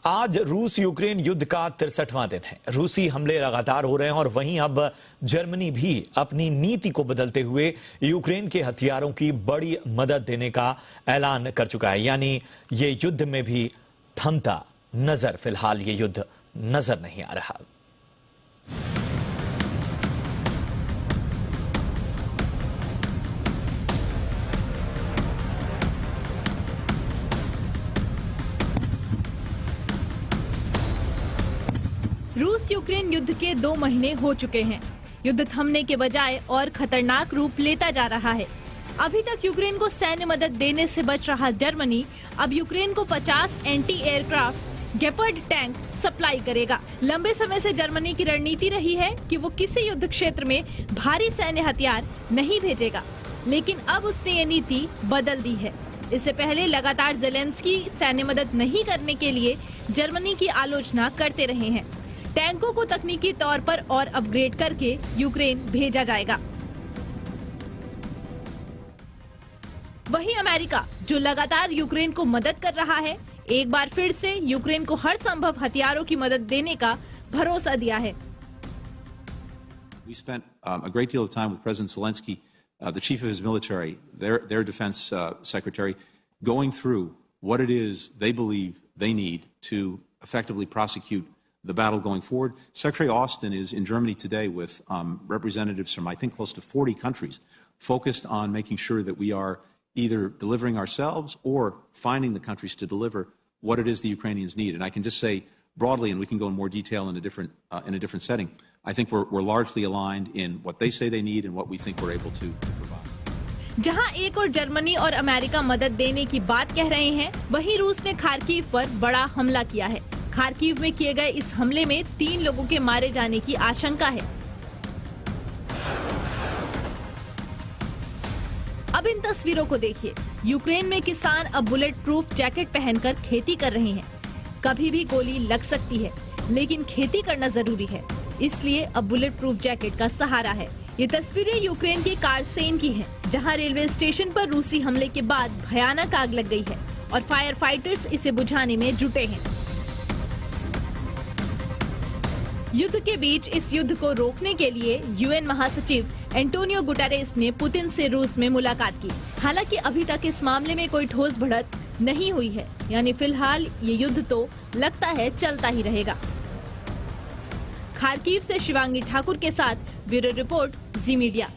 आज रूस यूक्रेन युद्ध का 63वां दिन है। रूसी हमले लगातार हो रहे हैं और वहीं अब जर्मनी भी अपनी नीति को बदलते हुए यूक्रेन के हथियारों की बड़ी मदद देने का ऐलान कर चुका है। यानी ये युद्ध में भी थमता नजर फिलहाल ये युद्ध नजर नहीं आ रहा। रूस यूक्रेन युद्ध के 2 महीने हो चुके हैं। युद्ध थमने के बजाय और खतरनाक रूप लेता जा रहा है। अभी तक यूक्रेन को सैन्य मदद देने से बच रहा जर्मनी अब यूक्रेन को 50 एंटी एयरक्राफ्ट गेपर्ड टैंक सप्लाई करेगा। लंबे समय से जर्मनी की रणनीति रही है कि वो किसी युद्ध क्षेत्र में भारी सैन्य हथियार नहीं भेजेगा, लेकिन अब उसने ये नीति बदल दी है। इससे पहले लगातार ज़ेलेंस्की सैन्य मदद नहीं करने के लिए जर्मनी की आलोचना करते रहे हैं। टैंकों को तकनीकी तौर पर और अपग्रेड करके यूक्रेन भेजा जाएगा। वहीं अमेरिका, जो लगातार यूक्रेन को मदद कर रहा है, एक बार फिर से यूक्रेन को हर संभव हथियारों की मदद देने का भरोसा दिया है। We spent a great deal of time with President Zelensky, the chief of his military, their defense secretary, going through what it is they believe they need to effectively prosecute the battle going forward. Secretary Austin is in Germany today with representatives from, I think, close to 40 countries, focused on making sure that we are either delivering ourselves or finding the countries to deliver what it is the Ukrainians need. And I can just say broadly, and we can go in more detail in a different setting, I think we're largely aligned in what they say they need and what we think we're able to provide. जहां एक और Germany और America मदद देने की बात कह रहे हैं, वहीं रूस ने खार्किव पर बड़ा हमला किया है। खार्किव में किए गए इस हमले में 3 लोगों के मारे जाने की आशंका है। अब इन तस्वीरों को देखिए। यूक्रेन में किसान अब बुलेट प्रूफ जैकेट पहनकर खेती कर रहे हैं। कभी भी गोली लग सकती है, लेकिन खेती करना जरूरी है, इसलिए अब बुलेट प्रूफ जैकेट का सहारा है। ये तस्वीरें यूक्रेन के कारसेन की हैं, जहां रेलवे स्टेशन पर रूसी हमले के बाद भयानक आग लग गई है और फायर फाइटर्स इसे बुझाने में जुटे हैं। युद्ध के बीच इस युद्ध को रोकने के लिए यूएन महासचिव एंटोनियो गुटेरेस ने पुतिन से रूस में मुलाकात की। हालांकि अभी तक इस मामले में कोई ठोस बढ़त नहीं हुई है, यानी फिलहाल ये युद्ध तो लगता है चलता ही रहेगा। खार्किव से शिवांगी ठाकुर के साथ ब्यूरो रिपोर्ट, जी मीडिया।